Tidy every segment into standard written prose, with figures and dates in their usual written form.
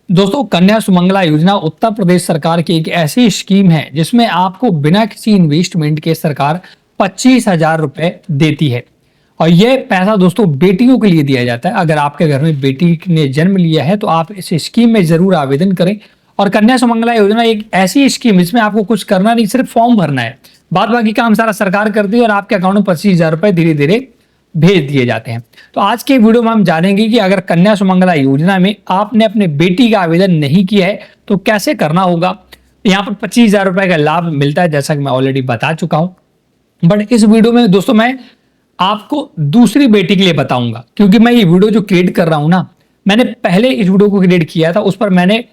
दोस्तों, कन्या सुमंगला योजना उत्तर प्रदेश सरकार की एक ऐसी स्कीम है जिसमें आपको बिना किसी इन्वेस्टमेंट के सरकार 25,000 रुपए देती है। और ये पैसा दोस्तों बेटियों के लिए दिया जाता है। अगर आपके घर में बेटी ने जन्म लिया है तो आप इस स्कीम में जरूर आवेदन करें। और कन्या सुमंगला योजना एक ऐसी स्कीम जिसमें आपको कुछ करना नहीं, सिर्फ फॉर्म भरना है। बाद बाकी काम सारा सरकार करती है और आपके अकाउंट में 25,000 रुपए धीरे धीरे भेज दिए जाते हैं। तो आज के वीडियो में हम जानेंगे कि अगर कन्या सुमंगला योजना में आपने अपने बेटी का आवेदन नहीं किया है तो कैसे करना होगा। यहाँ पर 25,000 रुपए का लाभ मिलता है, जैसा कि मैं ऑलरेडी बता चुका हूं। बट इस वीडियो में दोस्तों मैं आपको दूसरी बेटी के लिए बताऊंगा, क्योंकि मैं ये वीडियो जो क्रिएट कर रहा हूं ना, मैंने पहले इस वीडियो को क्रिएट किया था। उस पर मैंने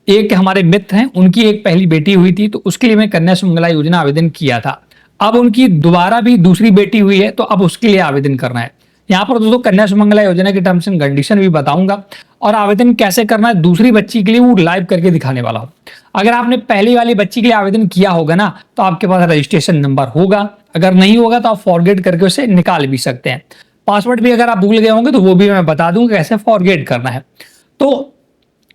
एक हमारे मित्र हैं, उनकी एक पहली बेटी हुई थी, तो उसके लिए मैं कन्या सुमंगला योजना आवेदन किया था। अब उनकी दोबारा भी दूसरी बेटी हुई है, तो अब उसके लिए आवेदन करना है। यहाँ पर दोस्तों कन्या सुमंगला योजना के टर्म्स एंड कंडीशन भी बताऊंगा और आवेदन कैसे करना है दूसरी बच्ची के लिए वो लाइव करके दिखाने वाला हूँ। अगर आपने पहली वाली बच्ची के लिए आवेदन किया होगा ना, तो आपके पास रजिस्ट्रेशन नंबर होगा। अगर नहीं होगा तो आप फॉरगेट करके उसे निकाल भी सकते हैं। पासवर्ड भी अगर आप भूल गए होंगे तो वो भी मैं बता दूंगा कैसे फॉरगेट करना है। तो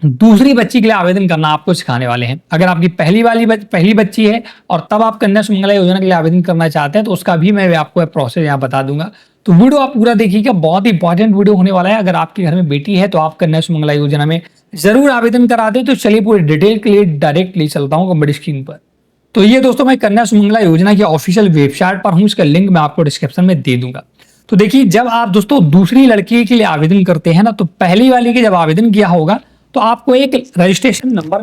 दूसरी बच्ची के लिए आवेदन करना आपको सिखाने वाले हैं। अगर आपकी पहली बच्ची है और तब आप कन्या सुमंगला योजना के लिए आवेदन करना चाहते हैं तो उसका भी मैं आपको प्रोसेस यहाँ बता दूंगा। तो वीडियो आप पूरा देखिएगा, बहुत ही इंपॉर्टेंट वीडियो होने वाला है। अगर आपके घर में बेटी है तो आप कन्या सुमंगला योजना में जरूर आवेदन करा दें। तो चलिए पूरी डिटेल के लिए डायरेक्टली चलता हूँ कंप्यूटर स्क्रीन पर। तो ये दोस्तों मैं कन्या सुमंगला योजना की ऑफिशियल वेबसाइट पर हूँ, इसका लिंक मैं आपको डिस्क्रिप्शन में दे दूंगा। तो देखिए, जब आप दोस्तों दूसरी लड़की के लिए आवेदन करते हैं ना, तो पहली वाली के जब आवेदन किया होगा तो आपको एक रजिस्ट्रेशन नंबर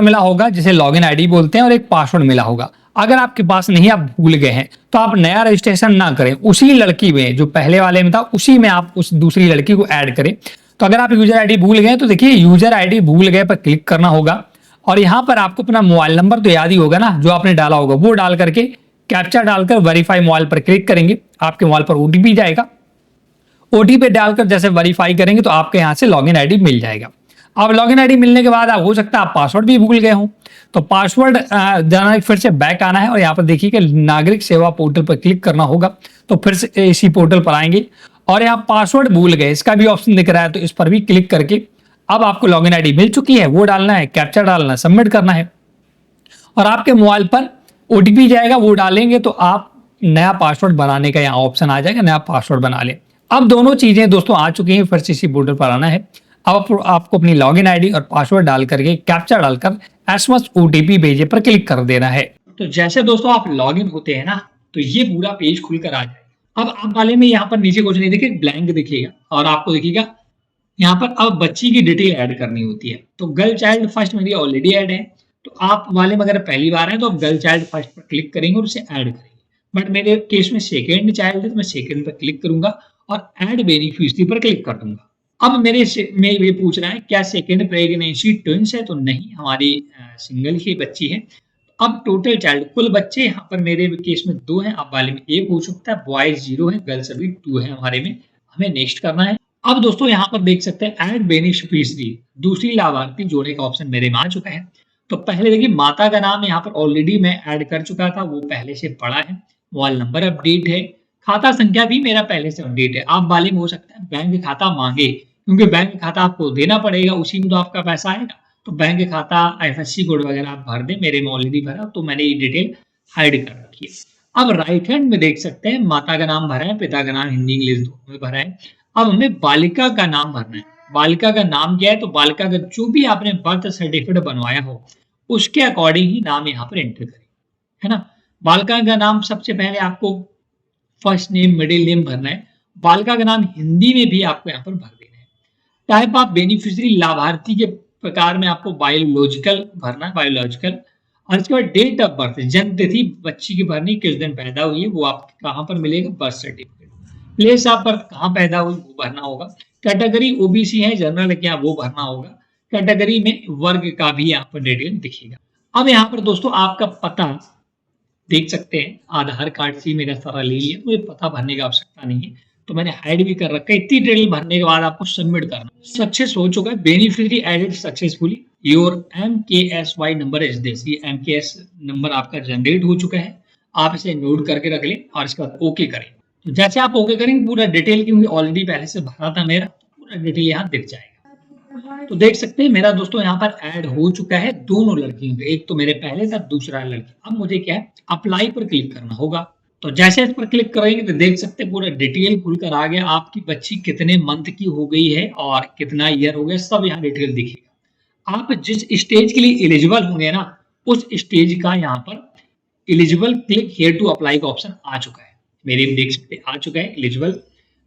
मिला होगा जिसे लॉगिन आईडी बोलते हैं, और एक पासवर्ड मिला होगा। अगर आपके पास नहीं, आप भूल गए हैं, तो आप नया रजिस्ट्रेशन ना करें, उसी लड़की में जो पहले वाले में था उसी में आप उस दूसरी लड़की को ऐड करें। तो अगर आप यूजर आईडी भूल गए तो देखिए यूजर आईडी भूल गए पर क्लिक करना होगा। और यहाँ पर आपको अपना मोबाइल नंबर तो याद ही होगा ना जो आपने डाला होगा, वो डाल करके कैप्चा डालकर वेरीफाई मोबाइल पर क्लिक करेंगे। आपके मोबाइल पर ओटीपी जाएगा, ओटीपी डालकर जैसे वेरीफाई करेंगे तो आपके यहाँ से लॉगिन आईडी मिल जाएगा। अब लॉगिन आईडी मिलने के बाद आप हो सकता है आप पासवर्ड भी भूल गए हों, तो पासवर्ड जाना फिर से बैक आना है और यहाँ पर देखिए कि नागरिक सेवा पोर्टल पर क्लिक करना होगा। तो फिर से इसी पोर्टल पर आएंगे और यहाँ पासवर्ड भूल गए इसका भी ऑप्शन दिख रहा है, तो इस पर भी क्लिक करके अब आपको लॉगिन आईडी मिल चुकी है, वो डालना है, कैप्चा डालना है, सबमिट करना है और आपके मोबाइल पर ओटीपी जाएगा, वो डालेंगे तो आप नया पासवर्ड बनाने का यहाँ ऑप्शन आ जाएगा, नया पासवर्ड बना लें। अब दोनों चीजें दोस्तों आ चुकी हैं, फिर से इसी पोर्टल पर आना है। अब आपको अपनी लॉगिन आईडी और पासवर्ड डाल करके कैप्चा डालकर एसएमएस ओटीपी भेजे पर क्लिक कर देना है। तो जैसे दोस्तों आप लॉगिन होते हैं ना, तो ये पूरा पेज खुलकर आ जाए। अब आप वाले में यहाँ पर नीचे कुछ नहीं देखिए, ब्लैंक दिखेगा और आपको देखिएगा यहाँ पर अब बच्ची की डिटेल ऐड करनी होती है। तो गर्ल चाइल्ड फर्स्ट मेरी ऑलरेडी ऐड है, तो आप वाले में अगर पहली बार है तो आप गर्ल चाइल्ड फर्स्ट पर क्लिक करेंगे और उसे ऐड करेंगे। बट मेरे केस में सेकेंड चाइल्ड है तो मैं सेकेंड पर क्लिक करूंगा और ऐड बेनिफिशियरी पर क्लिक कर दूंगा। अब मेरे में ये पूछ रहा है क्या सेकेंड प्रेगनेंसी ट्विंस है, तो नहीं, हमारी सिंगल ही बच्ची है। अब टोटल चाइल्ड कुल बच्चे यहाँ पर मेरे केस में 2 हैं, अब वाले में 1 हो सकता है, बॉयज 0 है, गर्ल्स अभी 2 है हमारे में, हमें नेक्स्ट करना है। अब दोस्तों यहाँ पर देख सकते हैं ऐड बेनिफिशियरी, दूसरी लाभार्थी जोड़ने का ऑप्शन मेरे में आ चुका है। तो पहले देखिए माता का नाम यहाँ पर ऑलरेडी मैं ऐड कर चुका था, वो पहले से पड़ा है। मोबाइल नंबर अपडेट है, खाता संख्या भी मेरा पहले से अपडेट है। आप वाले में हो सकता है बैंक खाता मांगे, क्योंकि बैंक खाता आपको देना पड़ेगा, उसी में तो आपका पैसा आएगा। तो बैंक खाता आईएफएससी कोड वगैरह आप भर दें, मेरे में ऑलरेडी भरा तो मैंने ये डिटेल हाइड कर रखी है। अब राइट हैंड में देख सकते हैं माता का नाम भरा है, पिता का नाम हिंदी इंग्लिश दोनों में भरा है। अब हमें बालिका का नाम भरना है। बालिका का नाम क्या है, तो बालिका का जो भी आपने बर्थ सर्टिफिकेट बनवाया हो उसके अकॉर्डिंग ही नाम यहाँ पर एंटर करें, है ना। बालिका का नाम सबसे पहले आपको फर्स्ट नेम मिडिल नेम भरना है। बालिका का नाम हिंदी में भी आपको यहाँ पर भर देना है। टाइप ऑफ बेनिफिशियरी लाभार्थी के प्रकार में आपको बायोलॉजिकल भरना है, बायोलॉजिकल। और इसके बाद डेट ऑफ बर्थ, जन्म तिथि बच्ची की भरनी, किस दिन पैदा हुई है वो आपको कहाँ पर मिलेगा, birth certificate. Place of birth, कहाँ पैदा हुई वो भरना होगा। कैटेगरी ओबीसी है, जनरल है क्या, वो भरना होगा। कैटेगरी में वर्ग का भी यहाँ पर डिटेल दिखेगा। अब यहाँ पर दोस्तों आपका पता देख सकते हैं, आधार कार्ड से मेरा सारा ले लिया, मुझे पता भरने की आवश्यकता नहीं है, तो मैंने हाइड भी कर रखा है। इतनी डिटेल भरने के बाद आपको सबमिट करना। सक्सेस हो चुका है, beneficiary added successfully, your MKSY number is this, ये MKS नंबर आपका जनरेट हो चुका है। आप इसे नोट करके रख लें और इसके बाद ओके करें। तो जैसे आप ओके करेंगे पूरा डिटेल, क्योंकि ऑलरेडी पहले से भरा था मेरा, पूरा डिटेल यहाँ दिख जाएगा। तो देख सकते हैं मेरा दोस्तों यहाँ पर ऐड हो चुका है दोनों लड़कियों का, एक तो मेरे पहले था, दूसरा लड़की। अब मुझे क्या है, अप्लाई पर क्लिक करना होगा। तो जैसे इस पर क्लिक करेंगे तो देख सकते हैं पूरा डिटेल खुलकर आ गया, आपकी बच्ची कितने मंथ की हो गई है और कितना ईयर हो गया, सब यहाँ डिटेल दिखेगा। आप जिस स्टेज के लिए एलिजिबल होंगे ना, उस स्टेज का यहाँ पर eligible click here to apply का ऑप्शन आ चुका है। मेरे देख सकते आ चुका है एलिजिबल।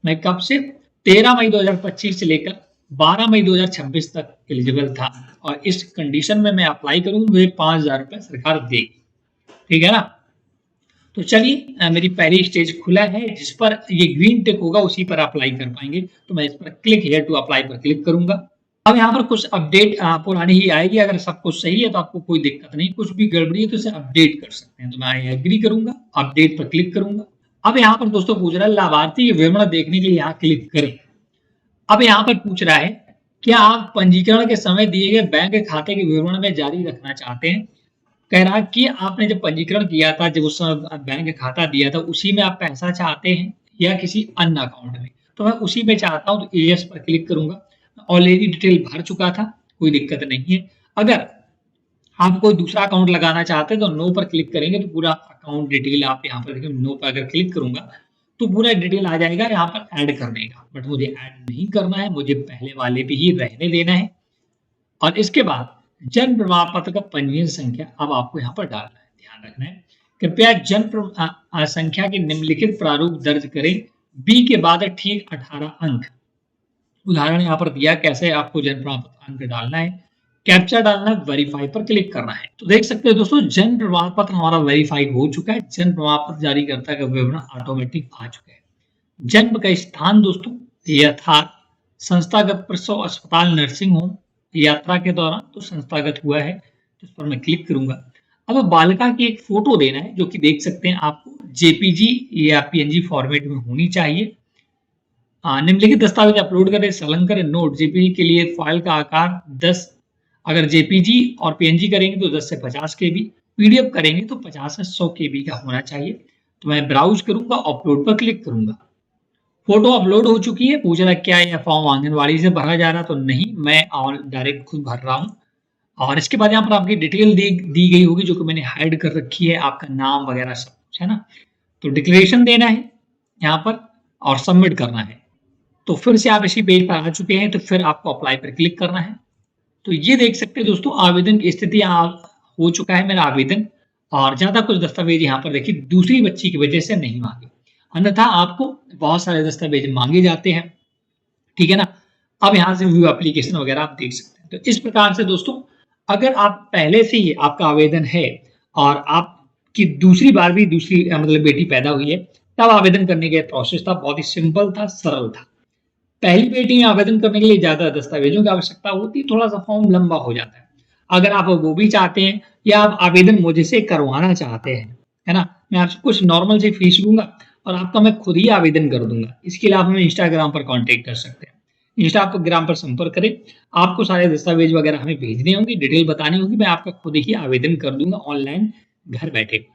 मैं कब से 13 मई 2025 से लेकर 12 मई 2026 तक एलिजिबल था और इस कंडीशन में मैं अप्लाई करूंगा, मुझे 5,000 रुपए सरकार देगी। ठीक है ना। तो चलिए मेरी पहली स्टेज खुला है, जिस पर ये ग्रीन टिक होगा उसी पर अप्लाई कर पाएंगे। तो मैं इस पर क्लिक हियर टू अप्लाई पर क्लिक करूंगा। अब यहाँ पर कुछ अपडेट पुरानी ही आएगी, अगर सब कुछ सही है तो आपको कोई दिक्कत नहीं, कुछ भी गड़बड़ी है तो इसे अपडेट कर सकते हैं। तो मैं एग्री करूंगा, अपडेट पर क्लिक करूंगा। अब यहाँ पर दोस्तों पूछ रहा है लाभार्थी के विवरण देखने के लिए यहाँ क्लिक करें। अब यहाँ पर पूछ रहा है क्या आप पंजीकरण के समय दिए गए बैंक खाते के विवरण में जारी रखना चाहते हैं। कह रहा है कि आपने जब पंजीकरण किया था, जब उस समय बैंक खाता दिया था, उसी में आप पैसा चाहते हैं या किसी अन्य अकाउंट में। तो मैं उसी में चाहता हूँ, तो यस पर क्लिक करूंगा। ऑलरेडी डिटेल भर चुका था, कोई दिक्कत नहीं है। अगर आप कोई दूसरा अकाउंट लगाना चाहते हैं तो नो पर क्लिक करेंगे तो पूरा अकाउंट डिटेल आप यहाँ पर देखिए, नो पर अगर क्लिक करूंगा तो पूरा डिटेल आ जाएगा यहाँ पर ऐड करने का, बट मुझे ऐड नहीं करना है, मुझे पहले वाले भी ही रहने देना है। और इसके बाद जन्म प्रमाण पत्र का पंजीयन संख्या अब आपको यहाँ पर डालना है, ध्यान रखना है। कृपया जन्म संख्या के निम्नलिखित प्रारूप दर्ज करें, बी के बाद ठीक 18 अंक। उदाहरण यहाँ पर दिया कैसे आपको जन्म प्रमाण पत्र अंक डालना है, कैप्चा डालना है, वेरीफाई पर क्लिक करना है। तो देख सकते हैं दोस्तों जन्म प्रमाण पत्र हमारा वेरीफाई हो चुका है, जन्म प्रमाण पत्र जारी करता का विवरण ऑटोमेटिक आ चुका है। जन्म का स्थान दोस्तों यथार्थ संस्थागत प्रसव अस्पताल नर्सिंग होम, यात्रा के दौरान तो संस्थागत हुआ है, तो इस पर मैं क्लिक करूंगा। अब बालिका की एक फोटो देना है, जो कि देख सकते हैं आपको जेपीजी या पीएनजी फॉर्मेट में होनी चाहिए। निम्नलिखित दस्तावेज अपलोड करें, संलग्न करें। नोट जेपीजी के लिए फाइल का आकार 10, अगर जेपीजी और पीएनजी करेंगे तो 10 से 50 केबी, पीडीएफ करेंगे तो 50 से 100 केबी का होना चाहिए। तो मैं ब्राउज करूंगा, अपलोड पर क्लिक करूंगा। फोटो अपलोड हो चुकी है। पूछ रहा है क्या यह फॉर्म आंगनवाड़ी से भरा जा रहा, तो नहीं, मैं डायरेक्ट खुद भर रहा हूँ। और इसके बाद यहाँ पर आपकी डिटेल दी गई होगी, जो कि मैंने हाइड कर रखी है, आपका नाम वगैरह सब कुछ है ना। तो डिक्लेरेशन देना है यहाँ पर और सबमिट करना है। तो फिर से आप इसी पेज पर आ चुके हैं, तो फिर आपको अप्लाई पर क्लिक करना है। तो ये देख सकते हैं दोस्तों आवेदन की स्थिति हो चुका है मेरा आवेदन, और ज्यादा कुछ दस्तावेज यहाँ पर देखिए दूसरी बच्ची की वजह से नहीं मांगे, अन्यथा आपको बहुत सारे दस्तावेज मांगे जाते हैं। ठीक है ना। अब यहाँ से व्यू एप्लीकेशन वगैरह आप देख सकते हैं। तो इस प्रकार से दोस्तों अगर आप पहले से ही आपका आवेदन है और आपकी दूसरी बार भी दूसरी मतलब बेटी पैदा हुई है, तब आवेदन करने का प्रोसेस था, बहुत ही सिंपल था, सरल था। पहली बेटी में आवेदन करने के लिए ज्यादा दस्तावेजों की आवश्यकता होती है, थोड़ा सा फॉर्म लंबा हो जाता है। अगर आप वो भी चाहते हैं या आप आवेदन मुझे से करवाना चाहते हैं, है ना, मैं आपसे कुछ नॉर्मल से फीस लूंगा और आपका मैं खुद ही आवेदन कर दूंगा। इसके लिए आप हमें इंस्टाग्राम पर कांटेक्ट कर सकते हैं, इंस्टाग्राम पर संपर्क करें। आपको सारे दस्तावेज वगैरह हमें भेजने होंगे, डिटेल बतानी होगी, मैं आपका खुद ही आवेदन कर दूंगा ऑनलाइन घर बैठे।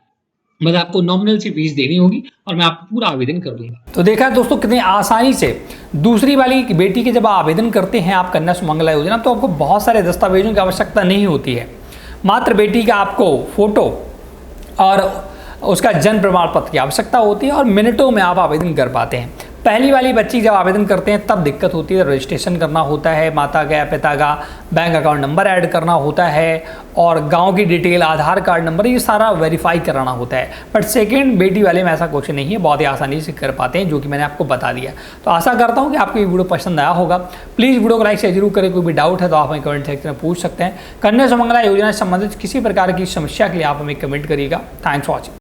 बस आपको नॉमिनल सी फीस देनी होगी और मैं आपको पूरा आवेदन कर दूंगा। तो देखा दोस्तों कितनी आसानी से दूसरी वाली बेटी के जब आप आवेदन करते हैं आप कन्या सुमंगला योजना, तो आपको बहुत सारे दस्तावेजों की आवश्यकता नहीं होती है। मात्र बेटी का आपको फोटो और उसका जन्म प्रमाण पत्र की आवश्यकता होती है और मिनटों में आप आवेदन कर पाते हैं। पहली वाली बच्ची जब आवेदन करते हैं तब दिक्कत होती है, रजिस्ट्रेशन करना होता है, माता का पिता का बैंक अकाउंट नंबर ऐड करना होता है और गांव की डिटेल, आधार कार्ड नंबर, ये सारा वेरीफाई कराना होता है। बट सेकंड बेटी वाले में ऐसा कुछ नहीं है, बहुत ही आसानी से कर पाते हैं, जो कि मैंने आपको बता दिया। तो आशा करता हूँ कि आपको ये वीडियो पसंद आया होगा। प्लीज़ वीडियो को लाइक शेयर जरूर करें। कोई भी डाउट है तो आप हमें कमेंट सेक्शन में पूछ सकते हैं। कन्या सुमंगला योजना से संबंधित किसी प्रकार की समस्या के लिए आप हमें कमेंट करिएगा। Thanks for watching.